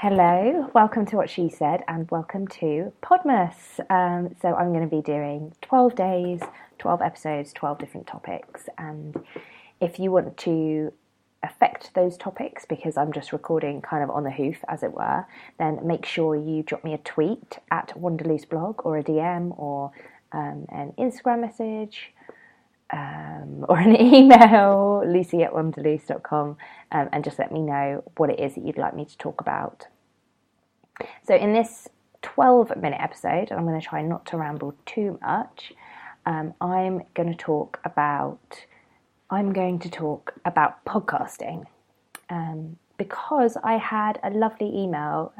Hello, welcome to What She Said and welcome to Podmas. So I'm going to be doing 12 days, 12 episodes, 12 different topics. And if you want to affect those topics, because I'm just recording kind of on the hoof, as it were, then make sure you drop me a tweet at Wanderlooseblog or a DM or an Instagram message. Or an email, lucy@wanderloose.com, and just let me know what it is that you'd like me to talk about. So in this 12-minute episode, and I'm going to try not to ramble too much, I'm going to talk about podcasting, because I had a lovely email,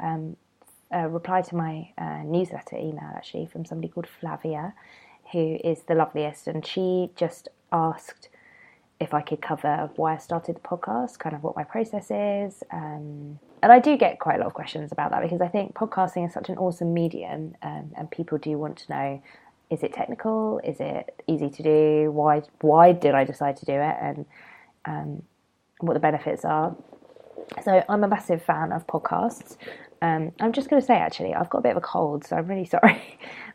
a reply to my newsletter email actually from somebody called Flavia, who is the loveliest, and she just asked if I could cover why I started the podcast, kind of what my process is, and I do get quite a lot of questions about that because I think podcasting is such an awesome medium, and people do want to know, is it technical, is it easy to do, why did I decide to do it, and what the benefits are. So I'm a massive fan of podcasts. I'm just going to say, actually, I've got a bit of a cold, so I'm really sorry.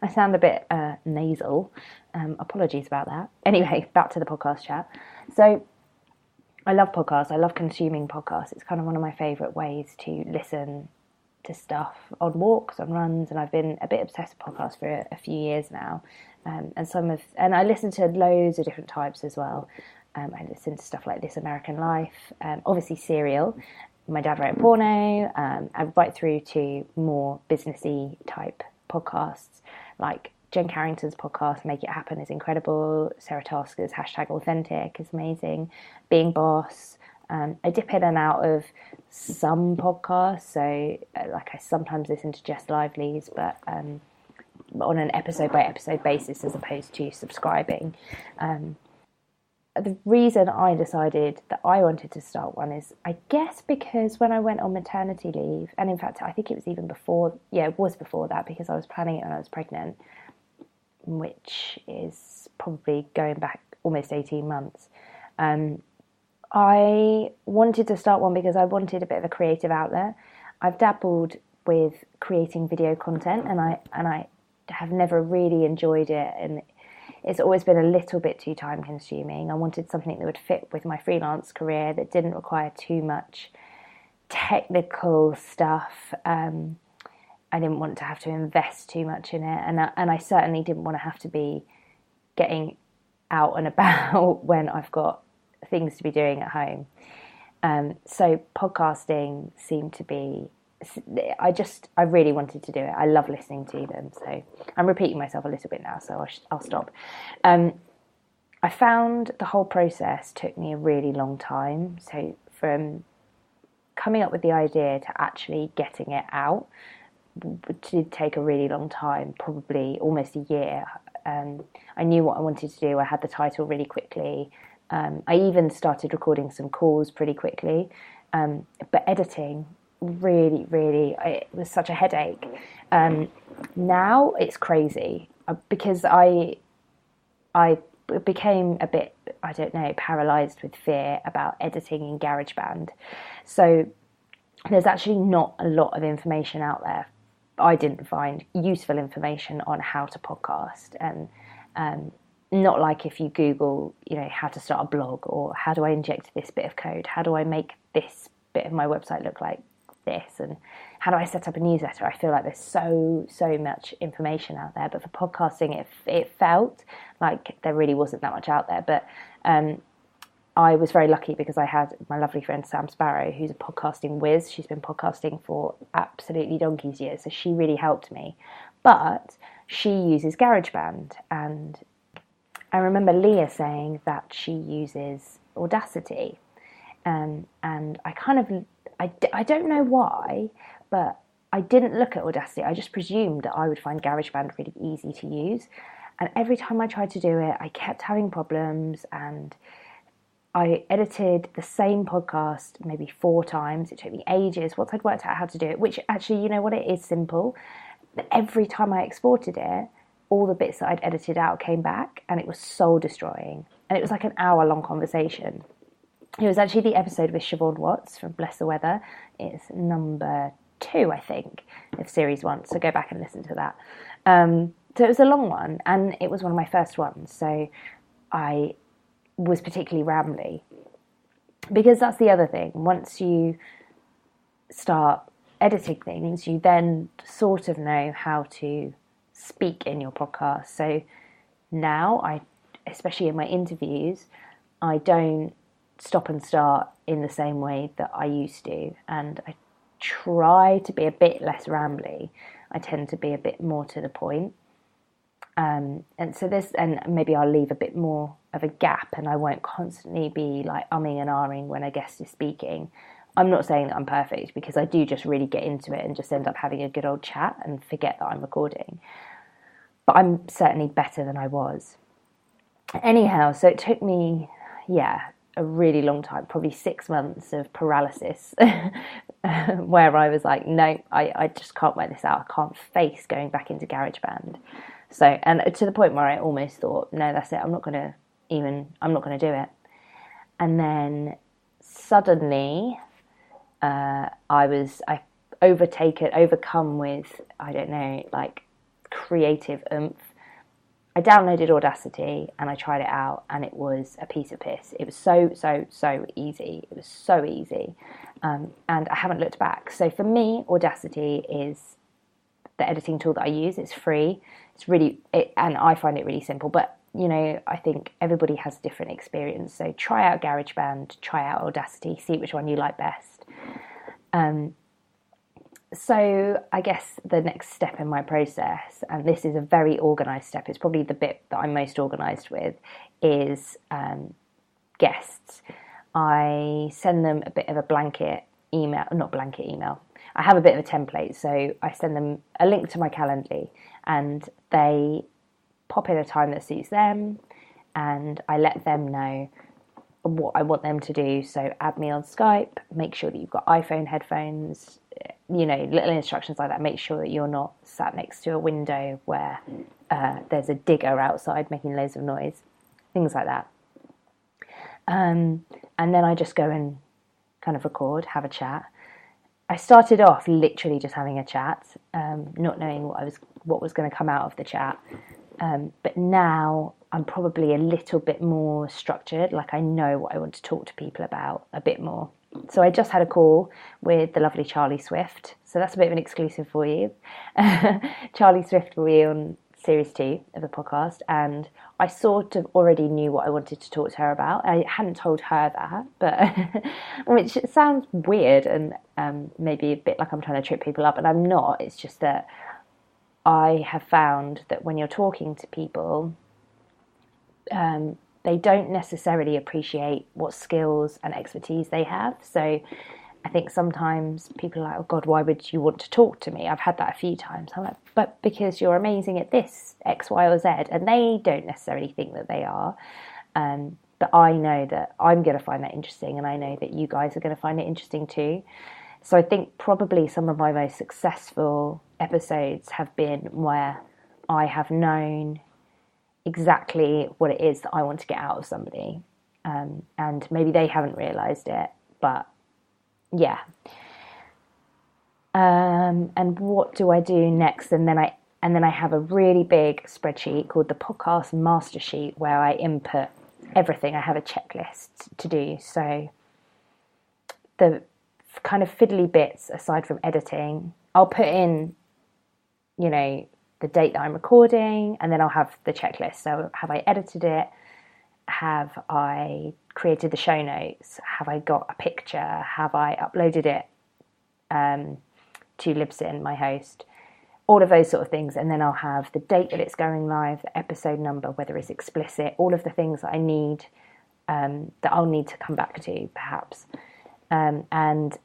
I sound a bit nasal. Apologies about that. Anyway, back to the podcast chat. So I love podcasts. I love consuming podcasts. It's kind of one of my favourite ways to listen to stuff on walks, on runs, and I've been a bit obsessed with podcasts for a few years now. And I listen to loads of different types as well. I listen to stuff like This American Life, obviously Serial, My Dad Wrote Porno, and right through to more businessy type podcasts like Jen Carrington's podcast, Make It Happen, is incredible. Sarah Tasker's #Authentic is amazing. Being Boss. I dip in and out of some podcasts, so like I sometimes listen to Jess Lively's, but on an episode by episode basis as opposed to subscribing. The reason I decided that I wanted to start one is, I guess, because when I went on maternity leave, and in fact I think it was even before, it was before that, because I was planning it when I was pregnant, which is probably going back almost 18 months. I wanted to start one because I wanted a bit of a creative outlet. I've dabbled with creating video content, and I have never really enjoyed it, and it's always been a little bit too time consuming. I wanted something that would fit with my freelance career, that didn't require too much technical stuff. I didn't want to have to invest too much in it, and I certainly didn't want to have to be getting out and about when I've got things to be doing at home. So podcasting seemed to be, I really wanted to do it. I love listening to them. So I'm repeating myself a little bit now, so I'll stop. I found the whole process took me a really long time. So from coming up with the idea to actually getting it out did take a really long time, probably almost a year. I knew what I wanted to do. I had the title really quickly. I even started recording some calls pretty quickly. But editing, really, it was such a headache. Now it's crazy because I became a bit, I don't know, paralysed with fear about editing in GarageBand. So there's actually not a lot of information out there. I didn't find useful information on how to podcast, and not like if you Google, how to start a blog, or how do I inject this bit of code, how do I make this bit of my website look like this, and how do I set up a newsletter. I feel like there's so much information out there, but for podcasting it felt like there really wasn't that much out there. But I was very lucky because I had my lovely friend Sam Sparrow, who's a podcasting whiz. She's been podcasting for absolutely donkey's years, so she really helped me. But she uses GarageBand, and I remember Leah saying that she uses Audacity, and I don't know why, but I didn't look at Audacity. I just presumed that I would find GarageBand really easy to use, and every time I tried to do it, I kept having problems, and I edited the same podcast maybe 4 times. It took me ages once I'd worked out how to do it, which actually, you know what, it is simple. But every time I exported it, all the bits that I'd edited out came back, and it was soul destroying. And it was like an hour-long conversation. It was actually the episode with Siobhan Watts from Bless the Weather. It's number 2, I think, of series 1. So go back and listen to that. So it was a long one, and it was one of my first ones. So I was particularly rambly, because that's the other thing. Once you start editing things, you then sort of know how to speak in your podcast. So now, especially in my interviews, I don't stop and start in the same way that I used to, and I try to be a bit less rambly. I tend to be a bit more to the point. And maybe I'll leave a bit more of a gap, and I won't constantly be like umming and ahhing when a guest is speaking. I'm not saying that I'm perfect, because I do just really get into it and just end up having a good old chat and forget that I'm recording. But I'm certainly better than I was. Anyhow, so it took me, a really long time, probably 6 months of paralysis, where I was like, no, I just can't work this out. I can't face going back into GarageBand. So, and to the point where I almost thought, no, that's it. I'm not going to do it. And then suddenly, I overcome with, I don't know, like creative oomph. I downloaded Audacity and I tried it out, and it was a piece of piss. It was so easy. It was so easy. And I haven't looked back. So for me, Audacity is the editing tool that I use. It's free. And I find it really simple. But, I think everybody has a different experience. So try out GarageBand, try out Audacity, see which one you like best. So I guess the next step in my process, and this is a very organised step, it's probably the bit that I'm most organised with, is guests. I send them a bit of a not blanket email. I have a bit of a template, so I send them a link to my Calendly, and they pop in a time that suits them, and I let them know what I want them to do. So add me on Skype, make sure that you've got iPhone headphones, little instructions like that. Make sure that you're not sat next to a window where there's a digger outside making loads of noise, things like that. And then I just go and kind of record, have a chat. I started off literally just having a chat, not knowing what was going to come out of the chat. But now I'm probably a little bit more structured, like I know what I want to talk to people about a bit more. So I just had a call with the lovely Charlie Swift. So that's a bit of an exclusive for you. Charlie Swift will be on series 2 of the podcast, and I sort of already knew what I wanted to talk to her about. I hadn't told her that, but which sounds weird and maybe a bit like I'm trying to trip people up, and I'm not. It's just that I have found that when you're talking to people, they don't necessarily appreciate what skills and expertise they have. So I think sometimes people are like, oh God, why would you want to talk to me? I've had that a few times. I'm like, but because you're amazing at this, X, Y, or Z. And they don't necessarily think that they are. But I know that I'm going to find that interesting, and I know that you guys are going to find it interesting too. So I think probably some of my most successful episodes have been where I have known exactly what it is that I want to get out of somebody, and maybe they haven't realised it, but yeah. And what do I do next? And then I have a really big spreadsheet called the podcast master sheet, where I input everything. I have a checklist to do. So the kind of fiddly bits, aside from editing, I'll put in, the date that I'm recording, and then I'll have the checklist. So have I edited it? Have I created the show notes? Have I got a picture? Have I uploaded it to Libsyn, my host? All of those sort of things. And then I'll have the date that it's going live, the episode number, whether it's explicit, all of the things that I need, that I'll need to come back to perhaps. And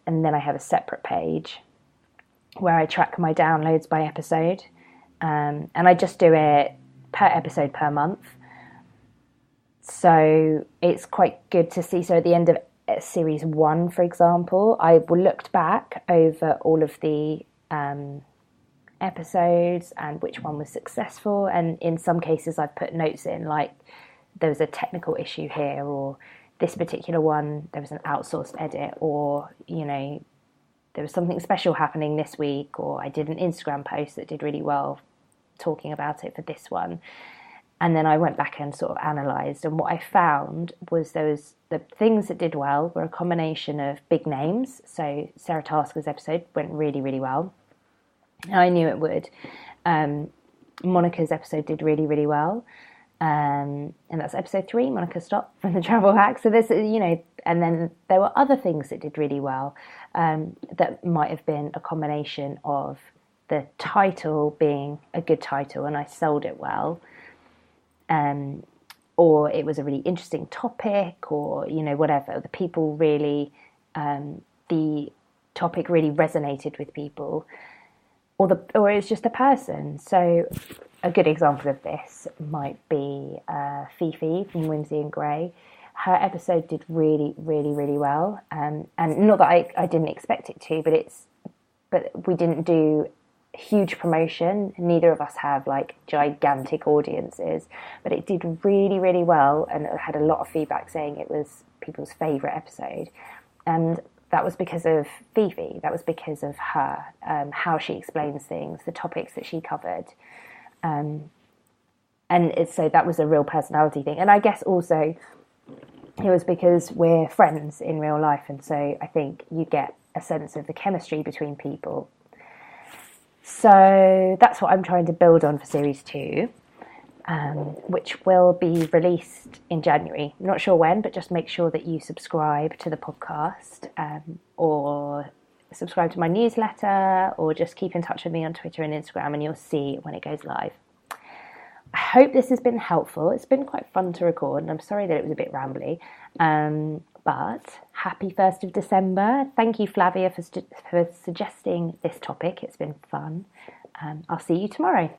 then I have a separate page where I track my downloads by episode. And I just do it per episode per month. So it's quite good to see. So at the end of series 1, for example, I looked back over all of the episodes and which one was successful. And in some cases, I've put notes in, like there was a technical issue here, or this particular one, there was an outsourced edit, or, there was something special happening this week, or I did an Instagram post that did really well talking about it for this one. And then I went back and sort of analysed, and what I found was the things that did well were a combination of big names. So Sarah Tasker's episode went really, really well. I knew it would. Monica's episode did really, really well. And that's episode 3, Monica Stopped from the Travel Hack. So there's, and then there were other things that did really well, that might have been a combination of the title being a good title and I sold it well, or it was a really interesting topic, or, whatever. The people really, the topic really resonated with people, or it was just a person. So a good example of this might be Fifi from Whimsy and Grey. Her episode did really, really, really well, and not that I didn't expect it to, but we didn't do huge promotion. Neither of us have like gigantic audiences, but it did really, really well, and it had a lot of feedback saying it was people's favourite episode, and that was because of Fifi. That was because of her, how she explains things, the topics that she covered. And so that was a real personality thing. And I guess also it was because we're friends in real life. And so I think you get a sense of the chemistry between people. So that's what I'm trying to build on for series 2, which will be released in January. I'm not sure when, but just make sure that you subscribe to the podcast, or subscribe to my newsletter, or just keep in touch with me on Twitter and Instagram, and you'll see when it goes live. I hope this has been helpful. It's been quite fun to record, and I'm sorry that it was a bit rambly, but happy 1st of December. Thank you, Flavia, for suggesting this topic. It's been fun. I'll see you tomorrow.